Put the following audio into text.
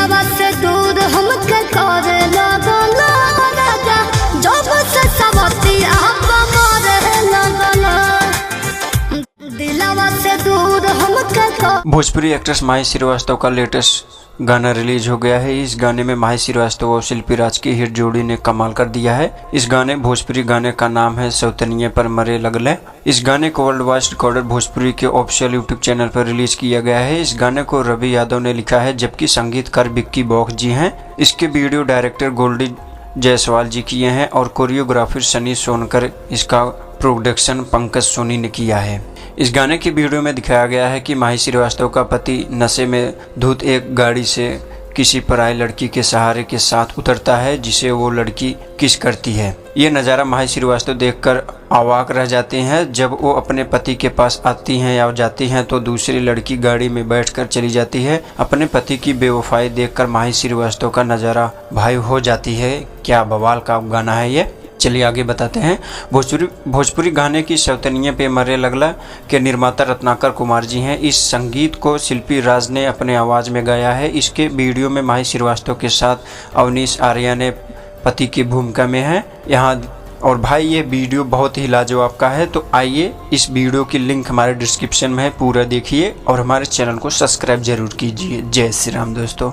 दिलवा से दूर हमके करे लगल राजा, जब से सवती आप मारे लगल, दिलवा से दूर हमके भोजपुरी एक्ट्रेस माही श्रीवास्तव का लेटेस्ट गाना रिलीज हो गया है। इस गाने में माही श्रीवास्तव और शिल्पी राज की हिट जोड़ी ने कमाल कर दिया है। इस भोजपुरी गाने का नाम है सौतनिये पर मरे लगले। इस गाने को वर्ल्ड वाइड रिकॉर्डर भोजपुरी के ऑफिशियल यूट्यूब चैनल पर रिलीज किया गया है। इस गाने को रवि यादव ने लिखा है, जबकि संगीतकार विक्की बॉक्स जी हैं। इसके वीडियो डायरेक्टर गोल्डी जायसवाल जी किए हैं और कोरियोग्राफर सनी सोनकर, इसका प्रोडक्शन पंकज सोनी ने किया है। इस गाने की वीडियो में दिखाया गया है कि माही श्रीवास्तव का पति नशे में धुत एक गाड़ी से किसी पराई लड़की के सहारे के साथ उतरता है, जिसे वो लड़की किस करती है। ये नज़ारा माही श्रीवास्तव देखकर अवाक रह जाते हैं। जब वो अपने पति के पास आती हैं या जाती हैं तो दूसरी लड़की गाड़ी में बैठकर चली जाती है। अपने पति की बेवफाई देखकर माही श्रीवास्तव का नज़ारा भाई हो जाती है। क्या बवाल का गाना है ये। चलिए आगे बताते हैं। भोजपुरी गाने की सौतनिये पे मरे लगला के निर्माता रत्नाकर कुमार जी हैं। इस संगीत को शिल्पी राज ने अपने आवाज़ में गाया है। इसके वीडियो में माही श्रीवास्तव के साथ अवनीश आर्या ने पति की भूमिका में है यहाँ। और भाई ये वीडियो बहुत ही लाजवाब का है। तो आइए इस वीडियो की लिंक हमारे डिस्क्रिप्शन में है, पूरा देखिए और हमारे चैनल को सब्सक्राइब जरूर कीजिए। जय श्री राम दोस्तों।